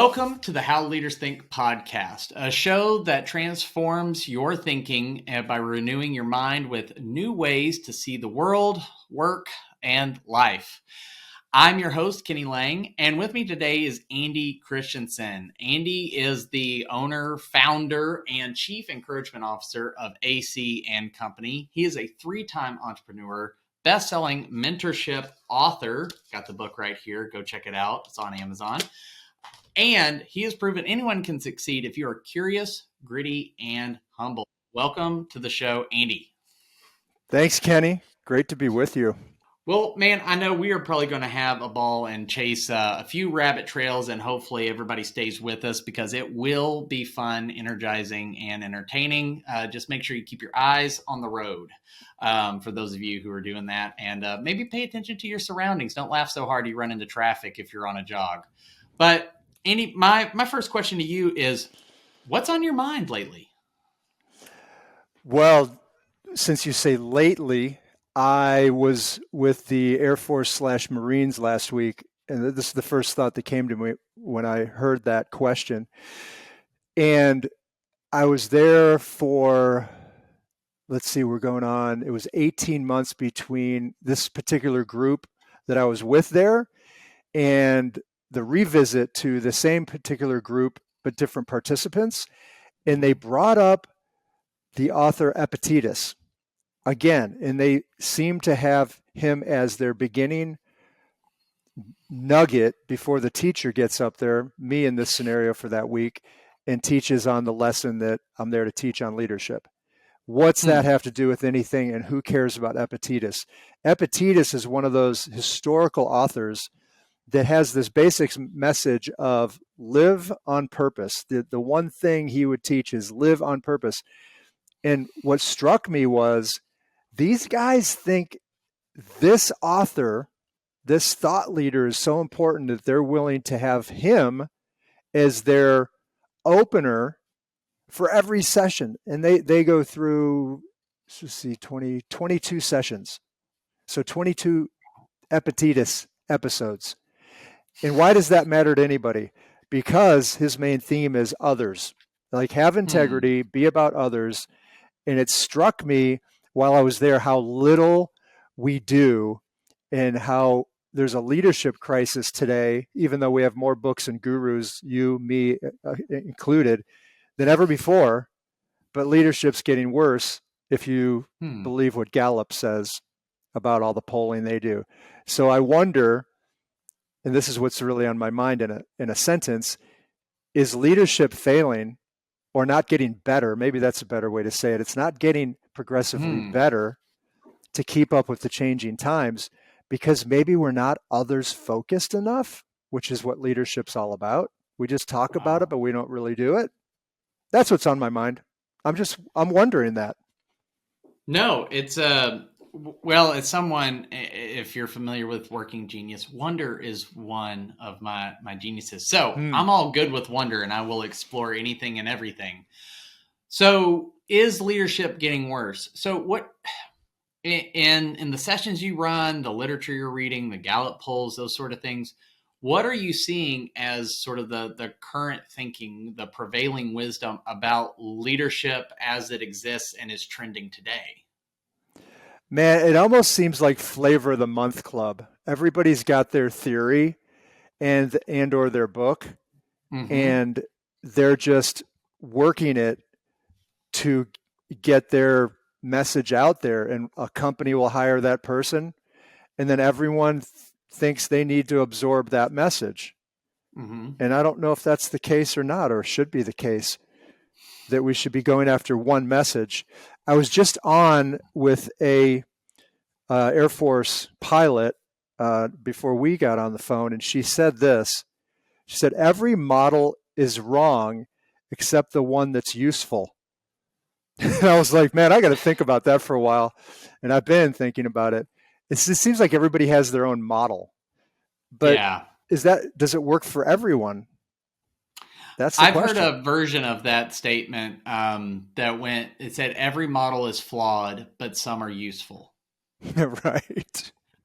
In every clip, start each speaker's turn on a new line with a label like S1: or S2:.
S1: Welcome to the How Leaders Think podcast, a show that transforms your thinking by renewing your mind with new ways to see the world, work, and life. I'm your host, Kenny Lang, and with me today is Andy Christiansen. Andy is the owner, founder, and chief encouragement officer of AC & Company. He is a three-time entrepreneur, best-selling mentorship author. Got the book right here. Go check it out. It's on Amazon. And he has proven anyone can succeed if you are curious, gritty, and humble. Welcome to the show, Andy.
S2: Thanks, Kenny. Great to be with you.
S1: Well, man, I know we are probably going to have a ball and chase a few rabbit trails, and hopefully everybody stays with us because it will be fun, energizing, and entertaining. Just make sure you keep your eyes on the road for those of you who are doing that, and maybe pay attention to your surroundings. Don't laugh so hard you run into traffic if you're on a jog. But Andy, my first question to you is, what's on your mind lately?
S2: Well, since you say lately, I was with the Air Force / Marines last week, and this is the first thought that came to me when I heard that question. And I was there for, we're going on, it was 18 months between this particular group that I was with there and the revisit to the same particular group, but different participants. And they brought up the author Epictetus again, and they seem to have him as their beginning nugget before the teacher gets up there, me in this scenario for that week, and teaches on the lesson that I'm there to teach on leadership. What's that have to do with anything, and who cares about Epictetus? Epictetus is one of those historical authors that has this basic message of live on purpose. The one thing he would teach is live on purpose. And what struck me was these guys think this author, this thought leader is so important that they're willing to have him as their opener for every session. And they go through, 22 sessions. So 22 Epictetus episodes. And why does that matter to anybody? Because his main theme is others. Like, have integrity, be about others. And it struck me while I was there how little we do and how there's a leadership crisis today, even though we have more books and gurus, you, me included, than ever before. But leadership's getting worse if you believe what Gallup says about all the polling they do. So I wonder, and this is what's really on my mind in a sentence, is leadership failing or not getting better? Maybe that's a better way to say it. It's not getting progressively better to keep up with the changing times because maybe we're not others focused enough, which is what leadership's all about. We just talk about it, but we don't really do it. That's what's on my mind. I'm wondering that.
S1: No, it's as someone, if you're familiar with Working Genius, wonder is one of my geniuses. So I'm all good with wonder, and I will explore anything and everything. So is leadership getting worse? So what in the sessions you run, the literature you're reading, the Gallup polls, those sort of things, what are you seeing as sort of the current thinking, the prevailing wisdom about leadership as it exists and is trending today?
S2: Man, it almost seems like Flavor of the Month Club. Everybody's got their theory and or their book, and they're just working it to get their message out there. And a company will hire that person, and then everyone thinks they need to absorb that message. And I don't know if that's the case or not, or should be the case, that we should be going after one message. I was just on with a Air Force pilot before we got on the phone, and she said this. She said, every model is wrong except the one that's useful. And I was like, man, I got to think about that for a while. And I've been thinking about it. It seems like everybody has their own model. But does it work for everyone? That's the question.
S1: I've heard a version of that statement it said every model is flawed, but some are useful.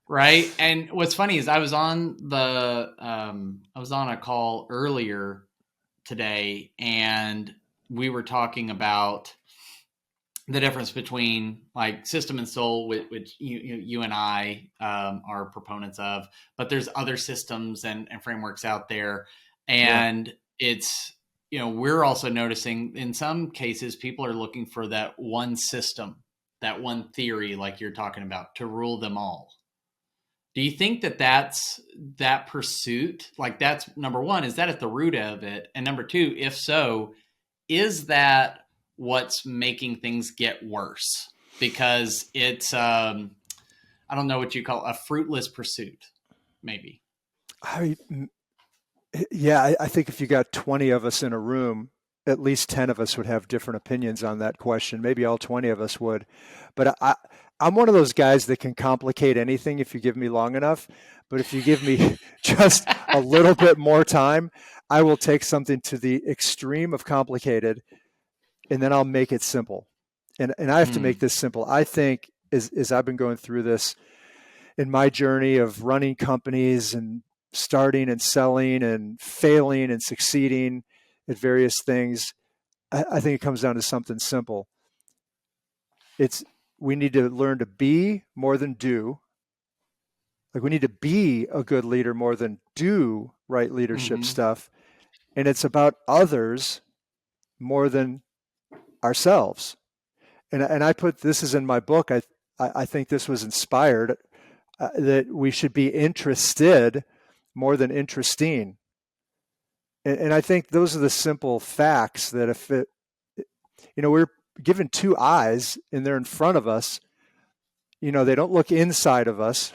S2: Right.
S1: And what's funny is I was on a call earlier today, and we were talking about the difference between like system and soul, which you and I are proponents of, but there's other systems and frameworks out there. And it's, we're also noticing in some cases, people are looking for that one system, that one theory, like you're talking about, to rule them all. Do you think that's that pursuit? Like, that's number one, is that at the root of it? And number two, if so, is that what's making things get worse? Because it's, I don't know what you call a fruitless pursuit, maybe.
S2: I think if you got 20 of us in a room, at least 10 of us would have different opinions on that question. Maybe all 20 of us would. But I'm one of those guys that can complicate anything if you give me long enough. But if you give me just a little bit more time, I will take something to the extreme of complicated, and then I'll make it simple. And I have to make this simple. I think as I've been going through this in my journey of running companies and starting and selling and failing and succeeding at various things, I think it comes down to something simple. We need to learn to be more than do. Like, we need to be a good leader more than do right leadership stuff. And it's about others more than ourselves. And I put, this is in my book. I think this was inspired, that we should be interested more than interesting. And I think those are the simple facts that if we're given two eyes and they're in front of us, they don't look inside of us.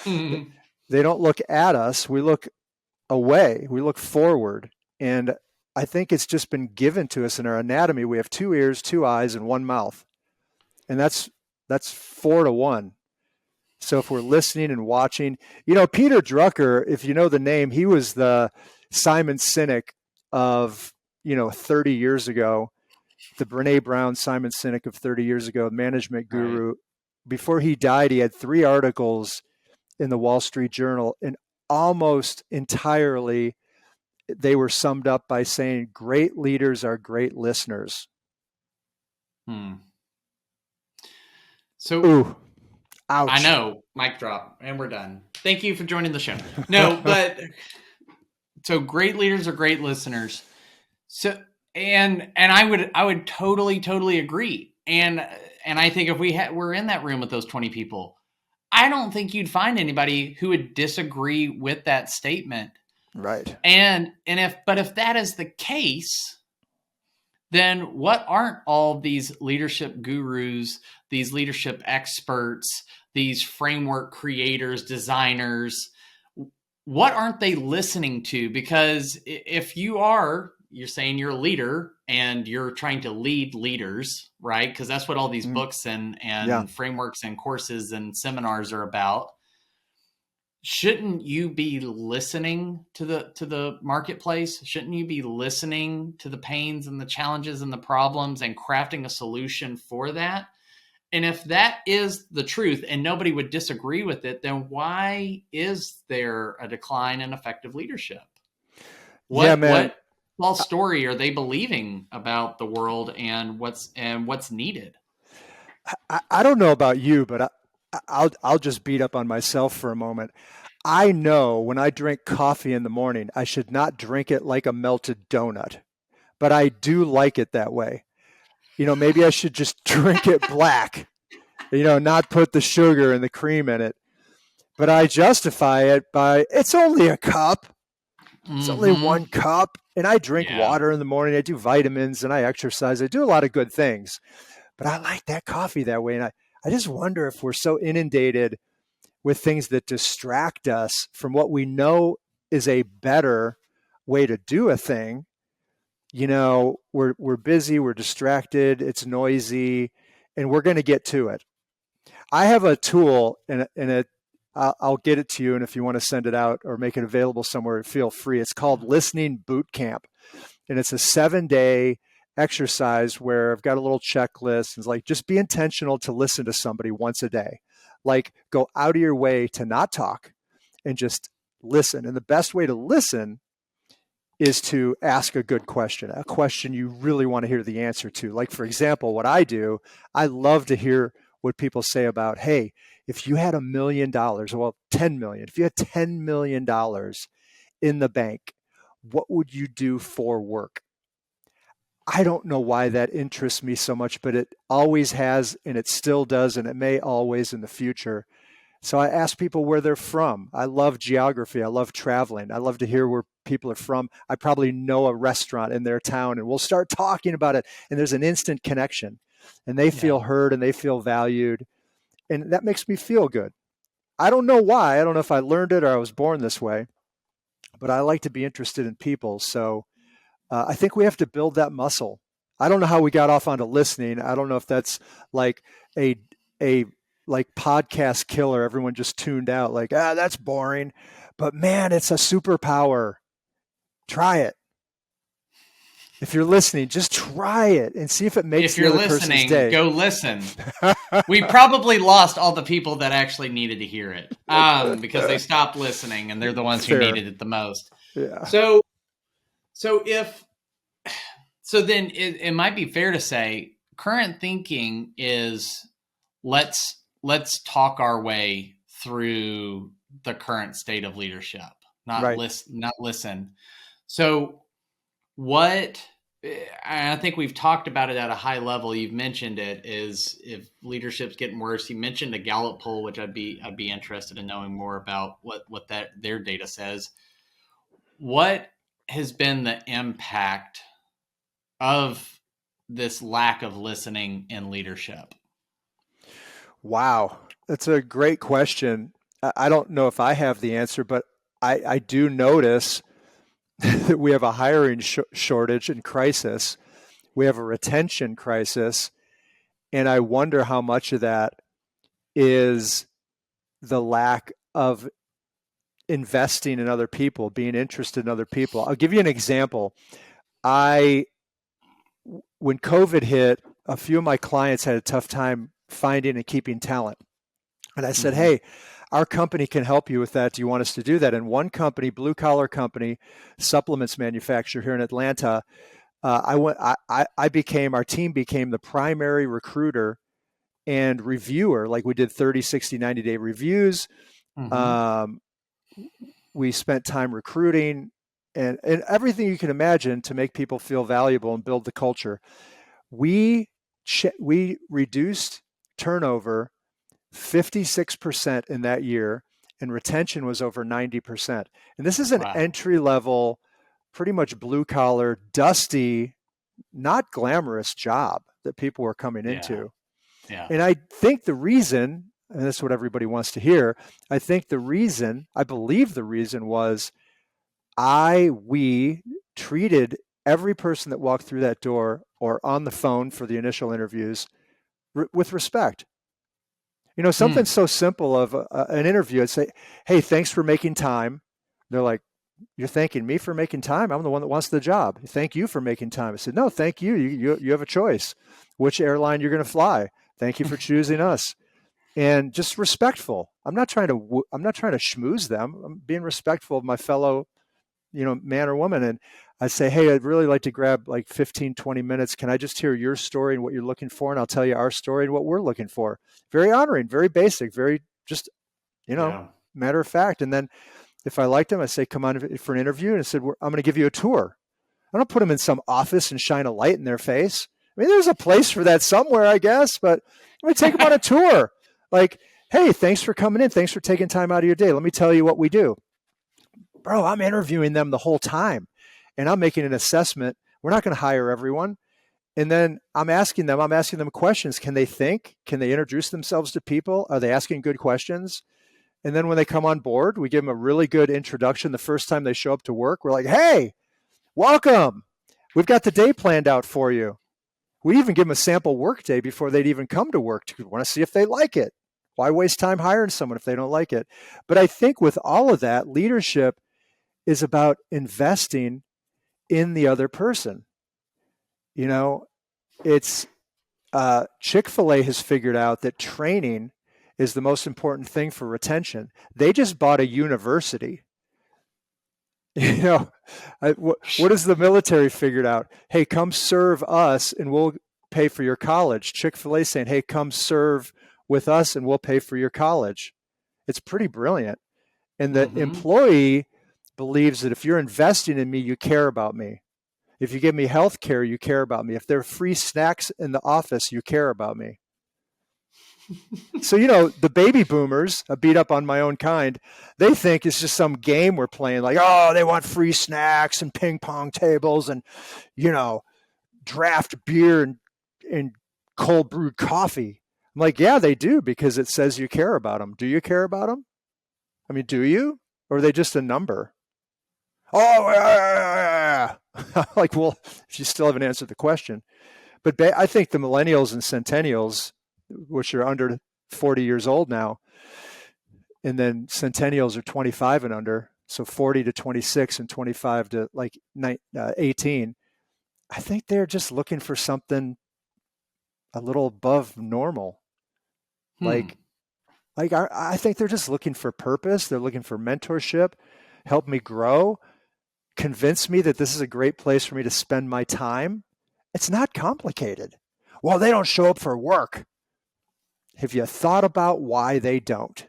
S2: They don't look at us. We look away. We look forward. And I think it's just been given to us in our anatomy. We have 2 ears, 2 eyes, and 1 mouth. And that's 4-to-1. So if we're listening and watching, Peter Drucker, if you know the name, he was the Simon Sinek of, 30 years ago, the Brene Brown Simon Sinek of 30 years ago, management guru. Right. Before he died, he had 3 articles in the Wall Street Journal, and almost entirely they were summed up by saying, great leaders are great listeners.
S1: So,
S2: ooh, ouch.
S1: I know, mic drop, and we're done. Thank you for joining the show. No, but so great leaders are great listeners. So, and I would totally agree. And I think if we're in that room with those 20 people, I don't think you'd find anybody who would disagree with that statement.
S2: Right.
S1: And if that is the case, then what aren't all these leadership gurus, these leadership experts, these framework creators, designers, what aren't they listening to? Because if you're saying you're a leader and you're trying to lead leaders, right? Because that's what all these books and frameworks and courses and seminars are about. Shouldn't you be listening to the marketplace? Shouldn't you be listening to the pains and the challenges and the problems and crafting a solution for that? And if that is the truth and nobody would disagree with it, then why is there a decline in effective leadership? What false story are they believing about the world and what's needed?
S2: I don't know about you, but I'll just beat up on myself for a moment. I know when I drink coffee in the morning, I should not drink it like a melted donut, but I do like it that way. Maybe I should just drink it black, not put the sugar and the cream in it. But I justify it by, it's only a cup. It's only 1 cup. And I drink water in the morning. I do vitamins and I exercise. I do a lot of good things. But I like that coffee that way. And I just wonder if we're so inundated with things that distract us from what we know is a better way to do a thing. We're busy, we're distracted, it's noisy, and we're going to get to it. I have a tool, and I'll get it to you, and if you want to send it out or make it available somewhere, feel free. It's called Listening Boot Camp, and it's a 7-day exercise where I've got a little checklist. It's like, just be intentional to listen to somebody once a day. Like, go out of your way to not talk and just listen. And the best way to listen is to ask a good question, a question you really want to hear the answer to. Like, for example, what I do, I love to hear what people say about, hey, if you had $1 million, well, 10 million, if you had $10 million in the bank, what would you do for work? I don't know why that interests me so much, but it always has, and it still does, and it may always in the future. So I ask people where they're from. I love geography. I love traveling. I love to hear where people are from. I probably know a restaurant in their town, and we'll start talking about it. And there's an instant connection, and they feel heard and they feel valued. And that makes me feel good. I don't know why. I don't know if I learned it or I was born this way, but I like to be interested in people. So I think we have to build that muscle. I don't know how we got off onto listening. I don't know if that's like a like podcast killer. Everyone just tuned out like, that's boring. But man, it's a superpower. Try it. If you're listening, just try it and see if it makes the other person's day.
S1: Go listen. We probably lost all the people that actually needed to hear it because they stopped listening, and they're the ones who needed it the most.
S2: Yeah.
S1: So then it might be fair to say current thinking is let's talk our way through the current state of leadership, not listen. So I think we've talked about it at a high level. You've mentioned it is if leadership's getting worse. You mentioned a Gallup poll, which I'd be interested in knowing more about what their data says. What has been the impact of this lack of listening in leadership?
S2: Wow, that's a great question. I don't know if I have the answer, but I do notice that we have a hiring shortage and crisis. We have a retention crisis. And I wonder how much of that is the lack of investing in other people, being interested in other people. I'll give you an example. When COVID hit, a few of my clients had a tough time finding and keeping talent. And I said, hey, our company can help you with that. Do you want us to do that? And one company, blue collar company, supplements manufacturer here in Atlanta, our team became the primary recruiter and reviewer. Like we did 30, 60, 90-day reviews. We spent time recruiting and everything you can imagine to make people feel valuable and build the culture. We reduced turnover 56% in that year, and retention was over 90%. And this is an entry level, pretty much blue collar, dusty, not glamorous job that people were coming into.
S1: Yeah.
S2: And I think the reason, and that's what everybody wants to hear, I believe the reason was we treated every person that walked through that door or on the phone for the initial interviews with respect. You know, something so simple of an interview. I'd say, hey, thanks for making time. They're like, you're thanking me for making time? I'm the one that wants the job. Thank you for making time. I said, no, thank you. You have a choice. Which airline you're going to fly. Thank you for choosing us. And just respectful. I'm not trying to schmooze them. I'm being respectful of my fellow, man or woman. And I say, hey, I'd really like to grab like 15, 20 minutes. Can I just hear your story and what you're looking for? And I'll tell you our story and what we're looking for. Very honoring, very basic, very just, matter of fact. And then if I liked them, I say, come on for an interview. And I said, I'm going to give you a tour. I don't put them in some office and shine a light in their face. I mean, there's a place for that somewhere, I guess, but let me take them on a tour. Like, hey, thanks for coming in. Thanks for taking time out of your day. Let me tell you what we do. Bro, I'm interviewing them the whole time and I'm making an assessment. We're not going to hire everyone. And then I'm asking them questions. Can they think? Can they introduce themselves to people? Are they asking good questions? And then when they come on board, we give them a really good introduction. The first time they show up to work, we're like, hey, welcome. We've got the day planned out for you. We even give them a sample work day before they'd even come to work. We want to see if they like it. Why waste time hiring someone if they don't like it? But I think with all of that, leadership is about investing in the other person. It's Chick-fil-A has figured out that training is the most important thing for retention. They just bought a university. You know, what has the military figured out? Hey, come serve us and we'll pay for your college. Chick-fil-A saying, hey, come serve with us and we'll pay for your college. It's pretty brilliant. And the
S1: Mm-hmm.
S2: employee believes that if you're investing in me, you care about me. If you give me health care, you care about me. If there are free snacks in the office, you care about me. So, the baby boomers, I beat up on my own kind, they think it's just some game we're playing, like, oh, they want free snacks and ping pong tables and, you know, draft beer and cold brewed coffee. I'm like, yeah, they do, because it says you care about them. Do you care about them? I mean, do you? Or are they just a number? Oh, yeah. Like, well, if you still haven't answered the question. But I think the millennials and centennials, which are under 40 years old now, and then centennials are 25 and under, so 40 to 26 and 25 to like 18. I think they're just looking for something a little above normal.
S1: Hmm.
S2: Like I think they're just looking for purpose. They're looking for mentorship, help me grow, convince me that this is a great place for me to spend my time. It's not complicated. Well, they don't show up for work. Have you thought about why they don't?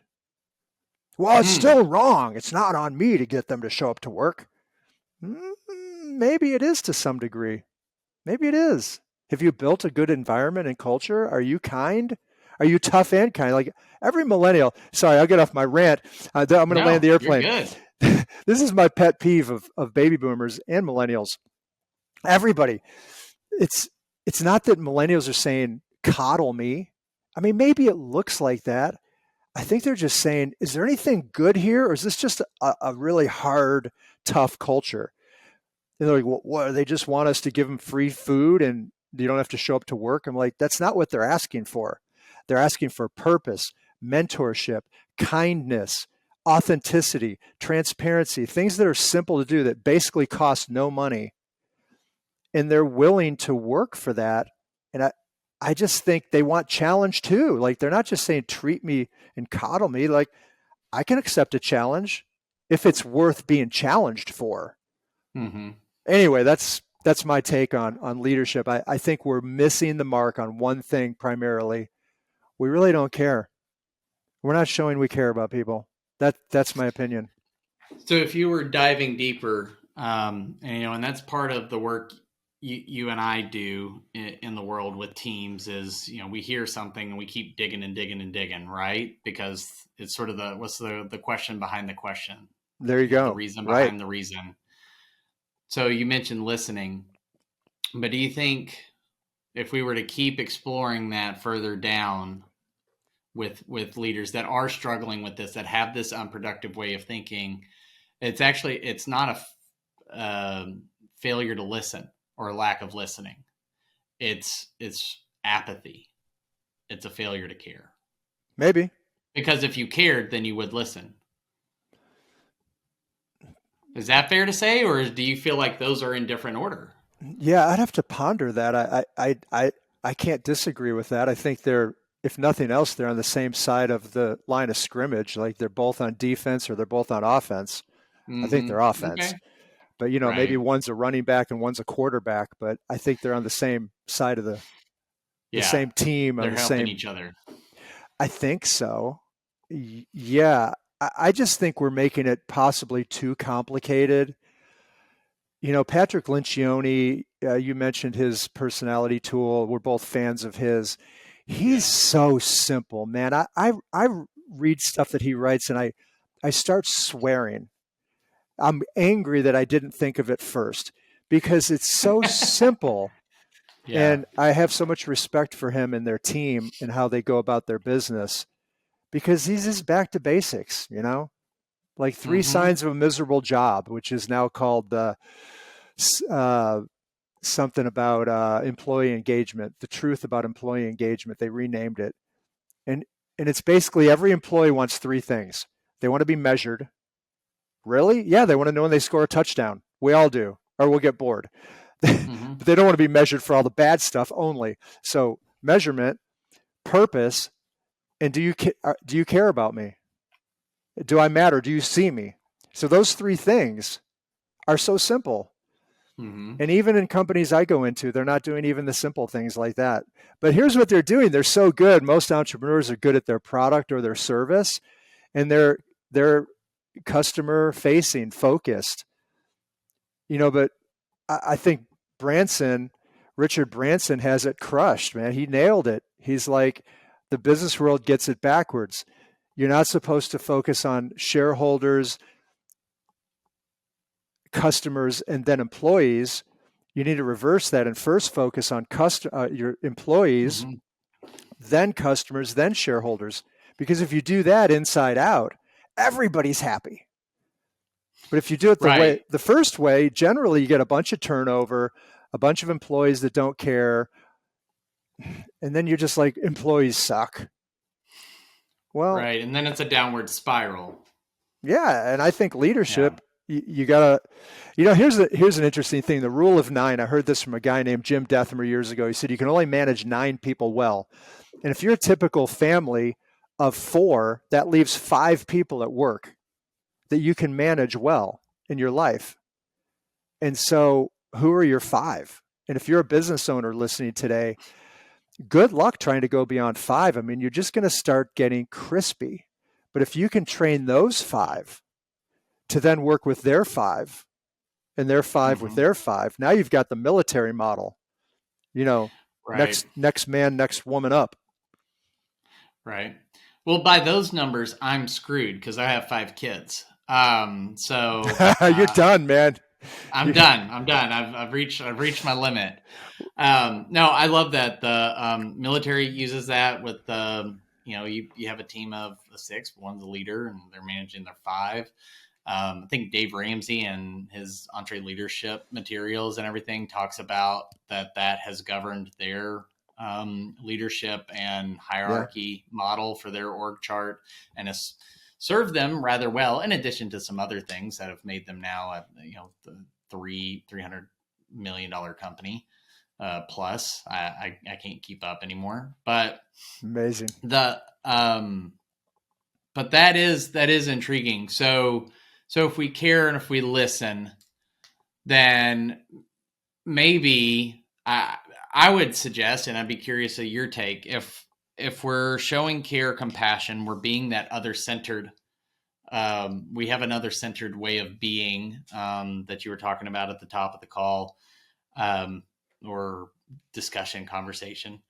S2: Well, it's
S1: Hmm.
S2: still wrong. It's not on me to get them to show up to work. Maybe it is to some degree. Maybe it is. Have you built a good environment and culture? Are you kind? Are you tough and kind? Like every millennial. Sorry, I'll get off my rant. I'm going to land
S1: No,
S2: the
S1: you're
S2: airplane.
S1: good.
S2: This is my pet peeve of baby boomers and millennials. Everybody. It's not that millennials are saying coddle me. I mean, maybe it looks like that. I think they're just saying, is there anything good here, or is this just a really hard, tough culture? And they're like, well, what? They just want us to give them free food and you don't have to show up to work. I'm like, that's not what they're asking for. They're asking for purpose, mentorship, kindness, authenticity, transparency, things that are simple to do that basically cost no money. And they're willing to work for that. And I just think they want challenge too. Like they're not just saying treat me and coddle me. Like I can accept a challenge if it's worth being challenged for.
S1: Mm-hmm.
S2: Anyway, that's my take on leadership. I think we're missing the mark on one thing primarily. We really don't care. We're not showing we care about people. That's my opinion.
S1: So if you were diving deeper, and that's part of the work you and I do in the world with teams is, we hear something and we keep digging and digging and digging, right? Because it's sort of what's the question behind the question,
S2: There you
S1: the
S2: go.
S1: reason
S2: Right.
S1: behind the reason. So you mentioned listening, but do you think if we were to keep exploring that further down with leaders that are struggling with this, that have this unproductive way of thinking, it's not failure to listen or a lack of listening. It's apathy. It's a failure to care.
S2: Maybe.
S1: Because if you cared, then you would listen. Is that fair to say, or do you feel like those are in different order?
S2: Yeah, I'd have to ponder that. I can't disagree with that. I think they're, if nothing else, they're on the same side of the line of scrimmage. Like they're both on defense or they're both on offense. I think they're
S1: Mm-hmm.
S2: offense.
S1: Okay.
S2: But maybe
S1: Right.
S2: one's a running back and one's a quarterback, but I think they're on the same side of the
S1: Yeah.
S2: same team on
S1: They're
S2: the
S1: helping
S2: same.
S1: each other.
S2: I think so. Yeah. I just think we're making it possibly too complicated. Patrick Lencioni, you mentioned his personality tool. We're both fans of his. He's
S1: Yeah.
S2: so simple, man. I read stuff that he writes and I start swearing. I'm angry that I didn't think of it first because it's so simple.
S1: Yeah.
S2: And I have so much respect for him and their team and how they go about their business because he's just back to basics, like three
S1: Mm-hmm.
S2: signs of a miserable job, which is now called uh, something about employee engagement, the truth about employee engagement. They renamed it. And, and it's basically every employee wants three things. They want to be measured. Really? Yeah, they want to know when they score a touchdown. We all do, or we'll get bored.
S1: Mm-hmm.
S2: But they don't want to be measured for all the bad stuff only. So measurement, purpose, and do you care about me? Do I matter? Do you see me? So those three things, are so simple.
S1: Mm-hmm.
S2: And even in companies I go into, they're not doing even the simple things like that. But here's what they're doing. They're so good. Most entrepreneurs are good at their product or their service, and they're customer facing, focused. But I think Branson, Richard Branson has it crushed, man. He nailed it. He's like, the business world gets it backwards. You're not supposed to focus on shareholders, customers, and then employees. You need to reverse that and first focus on your employees,
S1: Mm-hmm.
S2: then customers, then shareholders. Because if you do that inside out, everybody's happy. But if you do it
S1: Right.
S2: the first way, generally you get a bunch of turnover, a bunch of employees that don't care, and then you're just like, employees suck. Well,
S1: Right. And then it's a downward spiral.
S2: yeah, and I think
S1: Yeah.
S2: leadership, you gotta, here's an interesting thing. The rule of nine. I heard this from a guy named Jim Dethimer years ago. He said you can only manage 9 people well, and if you're a typical family of 4, that leaves 5 people at work that you can manage well in your life. And so, who are your 5? And if you're a business owner listening today, good luck trying to go beyond 5. I mean, you're just going to start getting crispy. But if you can train those 5 to then work with their 5 and their 5 with
S1: Mm-hmm.
S2: their 5, now you've got the military model. You know,
S1: Right.
S2: next man, next woman up.
S1: Right. Well, by those numbers, I'm screwed because I have 5 kids. So
S2: You're done, man.
S1: I'm
S2: You,
S1: done. I'm done. I've reached my limit. No, I love that the military uses that with the you have a team of 6, one's a leader, and they're managing their 5. I think Dave Ramsey and his EntreLeadership materials and everything talks about that has governed their leadership and
S2: yeah,
S1: hierarchy model for their org chart, and has served them rather well. In addition to some other things that have made them now the $300 million company plus. I can't keep up anymore, but
S2: amazing.
S1: the but that is intriguing. So if we care and if we listen, then maybe I would suggest, and I'd be curious of your take, if we're showing care, compassion, we're being that other centered. We have another centered way of being that you were talking about at the top of the call, or discussion, conversation,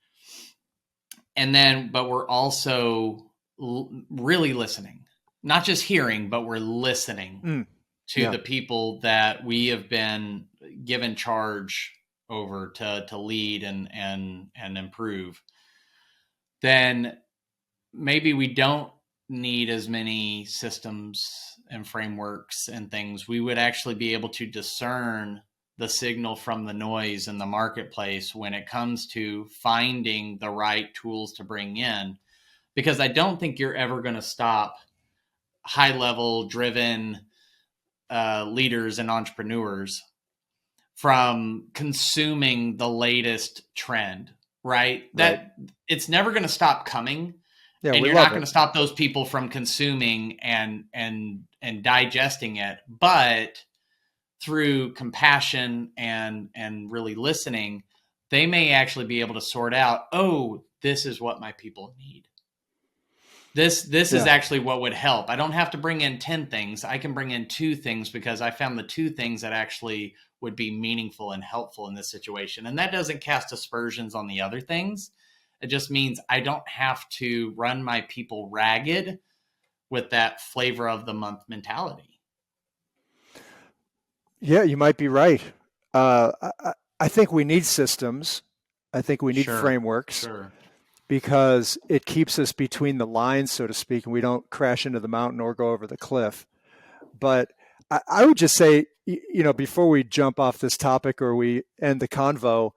S1: and then but we're also really listening, not just hearing, but we're listening
S2: Mm,
S1: to
S2: yeah,
S1: the people that we have been given charge over to lead and improve. Then maybe we don't need as many systems and frameworks and things. We would actually be able to discern the signal from the noise in the marketplace when it comes to finding the right tools to bring in, because I don't think you're ever going to stop high level driven leaders and entrepreneurs from consuming the latest trend, right?
S2: right.
S1: That it's never going to stop coming,
S2: Yeah,
S1: and
S2: we
S1: you're not
S2: love
S1: going
S2: it.
S1: to stop those people from consuming and digesting it, but through compassion and really listening, they may actually be able to sort out, oh, this is what my people need. This is
S2: Yeah.
S1: actually what would help. I don't have to bring in 10 things. I can bring in 2 things because I found the 2 things that actually would be meaningful and helpful in this situation. And that doesn't cast aspersions on the other things. It just means I don't have to run my people ragged with that flavor of the month mentality.
S2: Yeah, you might be right. I think we need systems. I think we need
S1: Sure.
S2: frameworks
S1: Sure.
S2: because it keeps us between the lines, so to speak, and we don't crash into the mountain or go over the cliff. But I would just say, before we jump off this topic or we end the convo,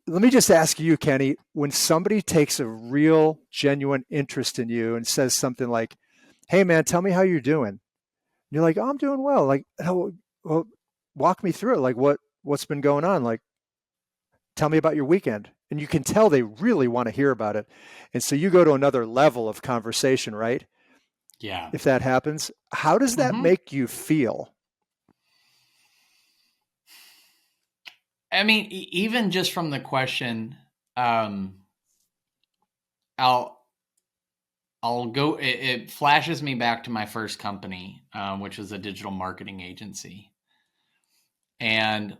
S2: let me just ask you, Kenny, when somebody takes a real, genuine interest in you and says something like, "Hey, man, tell me how you're doing," and you're like, "Oh, I'm doing well." Like, "Oh, well, walk me through it. Like, what's been going on? Like, tell me about your weekend." And you can tell they really want to hear about it, and so you go to another level of conversation, right?
S1: Yeah.
S2: If that happens, how does that
S1: Mm-hmm.
S2: make you feel?
S1: I mean, even just from the question, um, I'll I'll go. It flashes me back to my first company, which was a digital marketing agency, and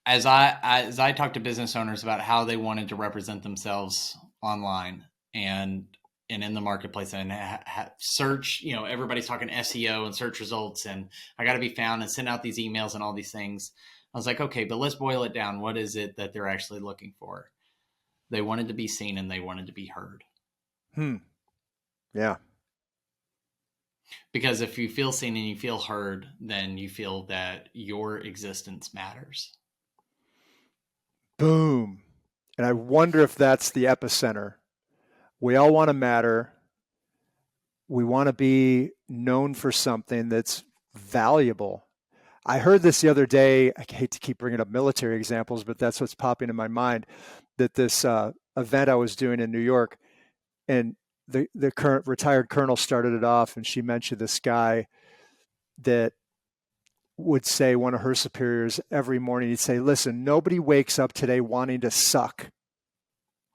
S1: as I talk to business owners about how they wanted to represent themselves online and in the marketplace and search, everybody's talking SEO and search results, and I got to be found and send out these emails and all these things. I was like, okay, but let's boil it down. What is it that they're actually looking for? They wanted to be seen and they wanted to be heard.
S2: Yeah.
S1: Because if you feel seen and you feel heard, then you feel that your existence matters.
S2: Boom. And I wonder if that's the epicenter. We all want to matter. We want to be known for something that's valuable. I heard this the other day. I hate to keep bringing up military examples, but that's what's popping in my mind. That this event I was doing in New York, and the current retired colonel started it off, and she mentioned this guy that would say, one of her superiors every morning, he'd say, listen, nobody wakes up today wanting to suck.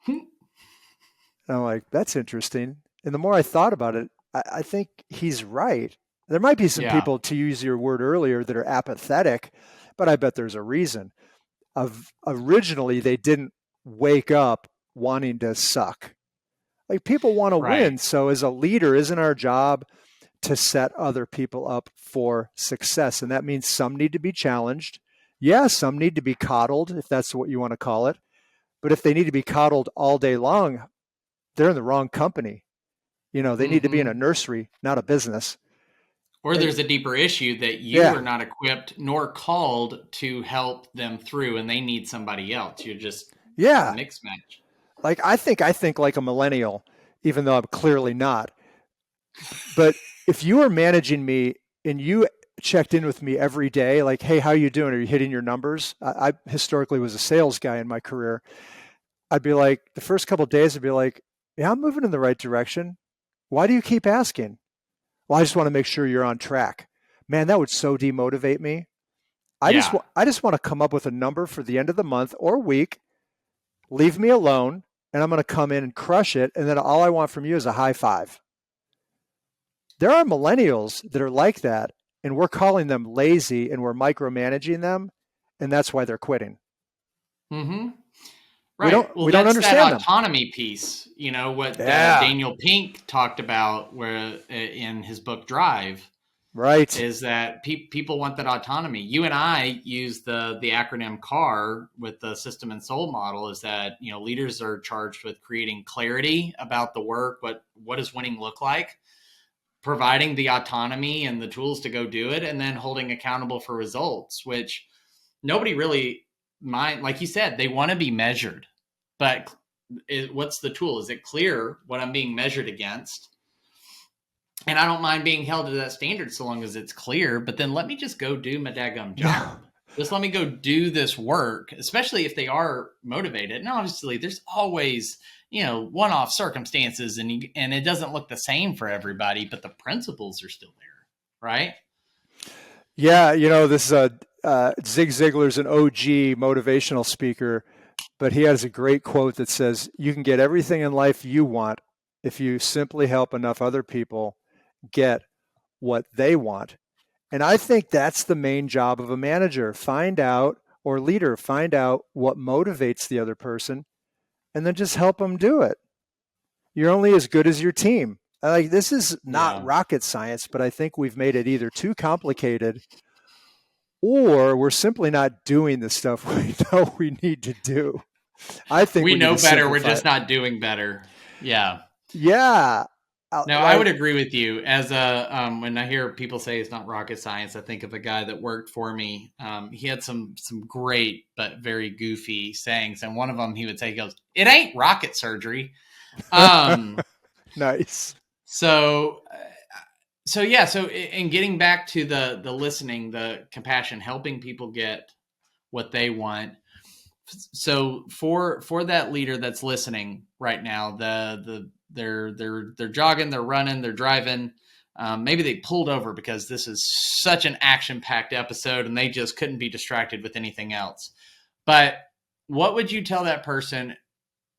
S2: And I'm like, that's interesting. And the more I thought about it, I think he's right. There might be some
S1: Yeah.
S2: people, to use your word earlier, that are apathetic, but I bet there's a reason. Originally, they didn't wake up wanting to suck. Like, people want to
S1: Right.
S2: win. So as a leader, isn't our job to set other people up for success? And that means some need to be challenged. Yeah, some need to be coddled, if that's what you want to call it. But if they need to be coddled all day long, they're in the wrong company. They need to be in a
S1: Mm-hmm.
S2: nursery, not a business.
S1: Or there's a deeper issue that you
S2: Yeah,
S1: are not equipped nor called to help them through, and they need somebody else. You're just a
S2: yeah.
S1: mix match.
S2: Like, I think like a millennial, even though I'm clearly not. But if you were managing me and you checked in with me every day, like, hey, how you doing? Are you hitting your numbers? I historically was a sales guy in my career. I'd be like, the first couple of days, I'd be like, yeah, I'm moving in the right direction. Why do you keep asking? Well, I just want to make sure you're on track. Man, that would so demotivate me.
S1: Yeah.
S2: I just want to come up with a number for the end of the month or week. Leave me alone, and I'm going to come in and crush it. And then all I want from you is a high five. There are millennials that are like that, and we're calling them lazy and we're micromanaging them, and that's why they're quitting.
S1: Mm-hmm.
S2: We
S1: Right.
S2: don't
S1: Well,
S2: we don't
S1: that's that
S2: understand them.
S1: autonomy piece. What
S2: Yeah,
S1: Daniel Pink talked about, where in his book Drive,
S2: right.
S1: is that people want that autonomy. You and I use the acronym CAR with the system and soul model. Is that leaders are charged with creating clarity about the work. What does winning look like? Providing the autonomy and the tools to go do it, and then holding accountable for results, which nobody really mind. Like you said, they want to be measured, but what's the tool? Is it clear what I'm being measured against? And I don't mind being held to that standard so long as it's clear, but then let me just go do my daggum
S2: No.
S1: job. Just let me go do this work, especially if they are motivated. And obviously, there's always, one-off circumstances, and it doesn't look the same for everybody, but the principles are still there, right?
S2: Yeah, this is Zig Ziglar's an OG motivational speaker, but he has a great quote that says, "You can get everything in life you want if you simply help enough other people get what they want." And I think that's the main job of a manager. Find out what motivates the other person and then just help them do it. You're only as good as your team. Like, this is not
S1: Yeah.
S2: rocket science, but I think we've made it either too complicated or we're simply not doing the stuff we know we need to do. I think
S1: We
S2: we need
S1: know
S2: to
S1: better. We're
S2: simplify
S1: just
S2: it.
S1: not doing better. Yeah.
S2: Yeah.
S1: No, I would
S2: Like,
S1: agree with you. As when I hear people say it's not rocket science, I think of a guy that worked for me. He had some great but very goofy sayings, and one of them he would say, he goes, "It ain't rocket surgery." Um,
S2: nice.
S1: so, yeah. So, in getting back to the listening, the compassion, helping people get what they want. So for that leader that's listening right now, they're jogging, they're running, they're driving. Maybe they pulled over because this is such an action-packed episode and they just couldn't be distracted with anything else. But what would you tell that person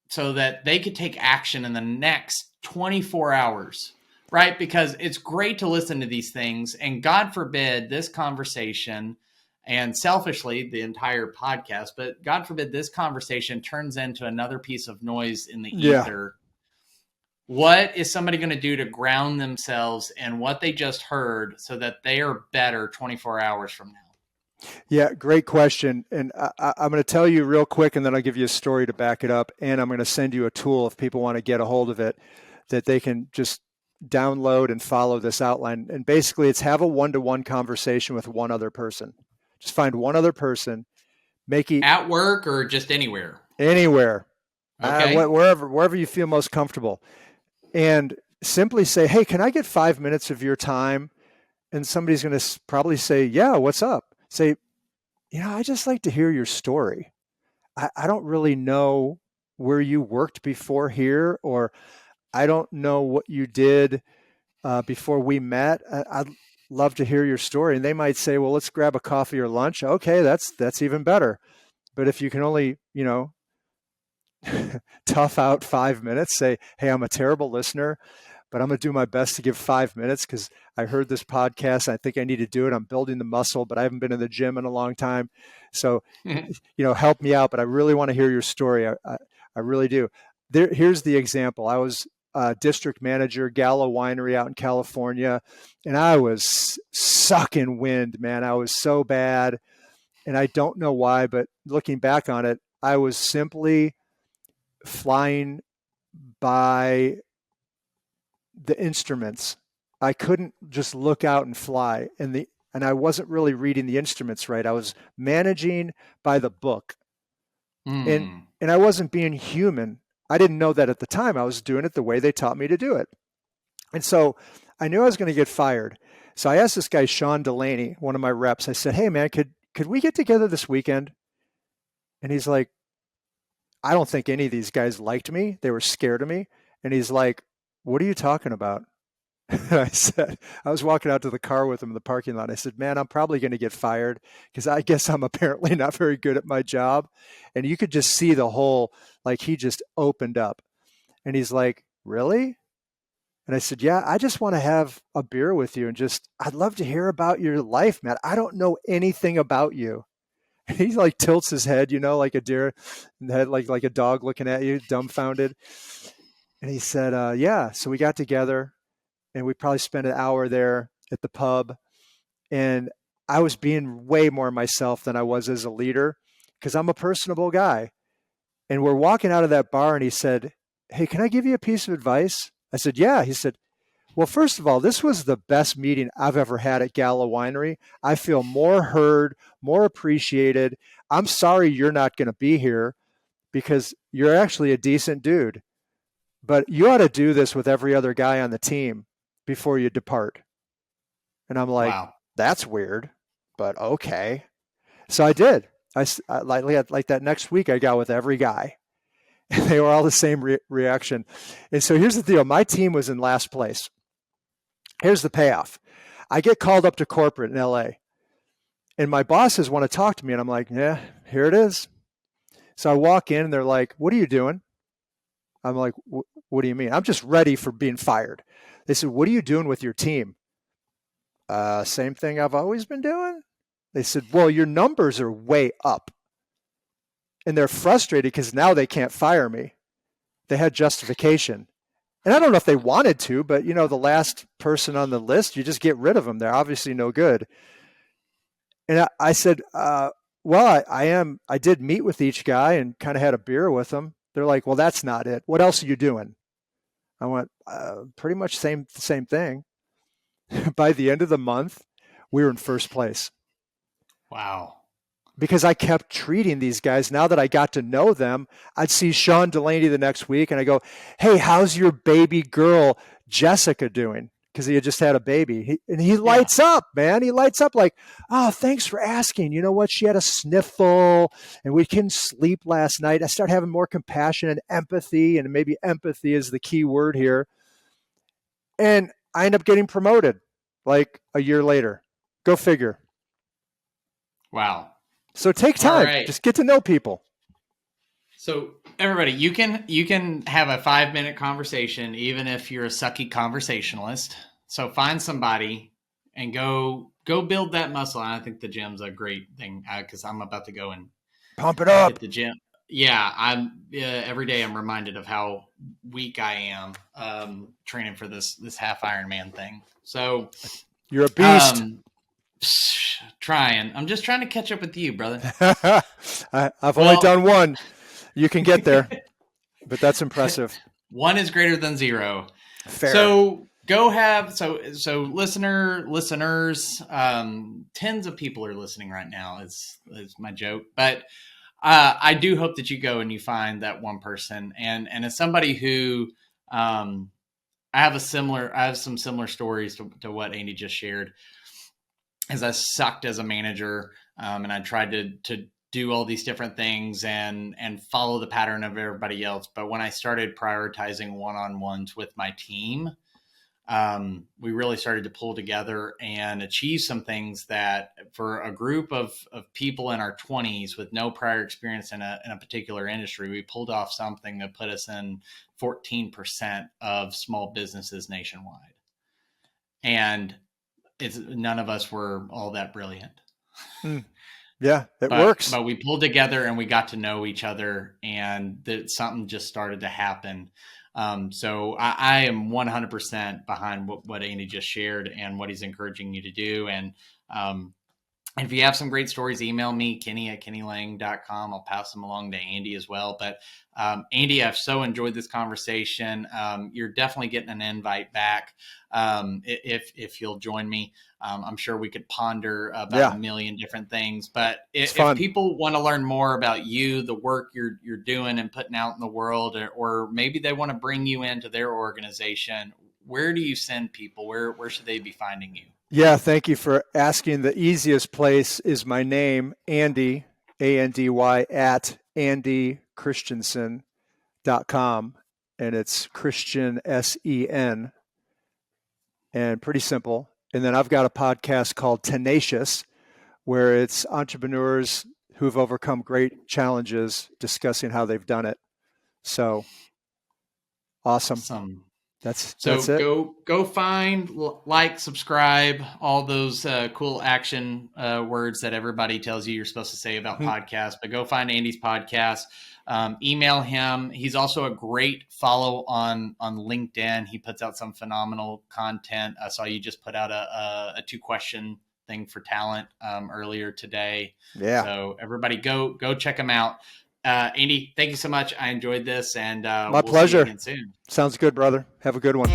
S1: so that they could take action in the next 24 hours, right? Because it's great to listen to these things, and God forbid this conversation, and selfishly the entire podcast, but God forbid this conversation turns into another piece of noise in the ether. What is somebody going to do to ground themselves in what they just heard so that they are better 24 hours from now?
S2: Yeah, great question. And I'm going to tell you real quick, and then I'll give you a story to back it up. And I'm going to send you a tool if people want to get a hold of it, that they can just download and follow this outline. And basically, it's have a one-to-one conversation with one other person. Just find one other person, make it
S1: at work or just anywhere.
S2: Anywhere,
S1: okay,
S2: wherever you feel most comfortable, and simply say, "Hey, can I get 5 minutes of your time?" And somebody's going to probably say, "Yeah, what's up?" Say, I just like to hear your story. I don't really know where you worked before here, or I don't know what you did before we met. I'd love to hear your story. And they might say, well, let's grab a coffee or lunch. Okay, that's even better. But if you can only, tough out 5 minutes, say, hey, I'm a terrible listener, but I'm going to do my best to give 5 minutes because I heard this podcast. I think I need to do it. I'm building the muscle, but I haven't been in the gym in a long time. So, help me out. But I really want to hear your story. I really do. Here's the example. I was district manager, Gallo Winery out in California, and I was sucking wind, man. I was so bad. And I don't know why, but looking back on it, I was simply flying by the instruments. I couldn't just look out and fly, and I wasn't really reading the instruments right. I was managing by the book, and I wasn't being human. I didn't know that at the time. I was doing it the way they taught me to do it, and so I knew I was going to get fired. So I asked this guy Sean Delaney, one of my reps. I said, "Hey man, could we get together this weekend?" And he's like, "I don't think any of these guys liked me. They were scared of me." And he's like, "What are you talking about?" And I said, I was walking out to the car with him in the parking lot. I said, "Man, I'm probably going to get fired because I guess I'm apparently not very good at my job." And you could just see the whole, like he just opened up. And he's like, "Really?" And I said, "Yeah, I just want to have a beer with you and I'd love to hear about your life, man. I don't know anything about you." And he like tilts his head, like a deer, and head like a dog looking at you, dumbfounded. And he said, "Yeah." So we got together, and we probably spent an hour there at the pub. And I was being way more myself than I was as a leader because I'm a personable guy. And we're walking out of that bar, and he said, "Hey, can I give you a piece of advice?" I said, "Yeah." He said, "Well, first of all, this was the best meeting I've ever had at Gallo Winery. I feel more heard, more appreciated. I'm sorry you're not going to be here because you're actually a decent dude. But you ought to do this with every other guy on the team before you depart." And I'm like,
S1: wow.
S2: That's weird, but okay. So I did. I like that next week I got with every guy. And they were all the same reaction. And so here's the deal. My team was in last place. Here's the payoff. I get called up to corporate in LA, and my bosses want to talk to me. And I'm like, yeah, here it is. So I walk in, and they're like, "What are you doing?" I'm like, "What do you mean?" I'm just ready for being fired. They said, "What are you doing with your team?" Same thing I've always been doing. They said, "Well, your numbers are way up." And they're frustrated because now they can't fire me. They had justification. And I don't know if they wanted to, but the last person on the list, you just get rid of them. They're obviously no good. And I said, well, I did meet with each guy and kind of had a beer with them. They're like, "Well, that's not it. What else are you doing?" I went, pretty much same thing. By the end of the month, we were in first place.
S1: Wow.
S2: Because I kept treating these guys. Now that I got to know them, I'd see Sean Delaney the next week and I go, "Hey, how's your baby girl, Jessica, doing?" Because he had just had a baby. He lights up, man. He lights up like, "Oh, thanks for asking. You know what? She had a sniffle and we couldn't sleep last night." I start having more compassion and empathy, and maybe empathy is the key word here. And I end up getting promoted like a year later. Go figure.
S1: Wow.
S2: So take time.
S1: All right.
S2: Just get to know people.
S1: So everybody, you can have a 5-minute conversation, even if you're a sucky conversationalist. So find somebody and go build that muscle. And I think the gym's a great thing because I'm about to go and
S2: pump it up.
S1: hit the gym. Yeah, every day I'm reminded of how weak I am training for this half Ironman thing. So
S2: you're a beast.
S1: Trying. I'm just trying to catch up with you, brother.
S2: I've only done one. You can get there, but that's impressive.
S1: 1 is greater than 0.
S2: Fair.
S1: So go have so listeners. Tens of people are listening right now. Is my joke, but I do hope that you go and you find that one person. And as somebody who I have some similar stories to what Andy just shared. As I sucked as a manager, and I tried to do all these different things and follow the pattern of everybody else. But when I started prioritizing one-on-ones with my team, we really started to pull together and achieve some things that for a group of people in our 20s with no prior experience in a particular industry, we pulled off something that put us in 14% of small businesses nationwide. And none of us were all that brilliant.
S2: Yeah, it works.
S1: But we pulled together and we got to know each other, and something just started to happen. So I am 100% behind what Andy just shared and what he's encouraging you to do. And if you have some great stories, email me, kenny@kennylang.com. I'll pass them along to Andy as well. But Andy, I've so enjoyed this conversation. You're definitely getting an invite back if you'll join me. I'm sure we could ponder about a million different things. But if people want to learn more about you, the work you're doing and putting out in the world, or maybe they want to bring you into their organization, where do you send people? Where should they be finding you?
S2: Yeah, thank you for asking. The easiest place is my name, Andy, ANDY, at andychristiansen.com. And it's Christian, SEN. And pretty simple. And then I've got a podcast called Tenacious, where it's entrepreneurs who've overcome great challenges discussing how they've done it. So awesome. That's it.
S1: Go find, like, subscribe, all those cool action words that everybody tells you you're supposed to say about podcasts. But go find Andy's podcast. Email him. He's also a great follow on LinkedIn. He puts out some phenomenal content. I saw you just put out a 2-question thing for talent earlier today.
S2: Yeah.
S1: So everybody go check him out. Andy, thank you so much. I enjoyed this, and
S2: my pleasure.
S1: See you again soon.
S2: Sounds good, brother. Have a good one.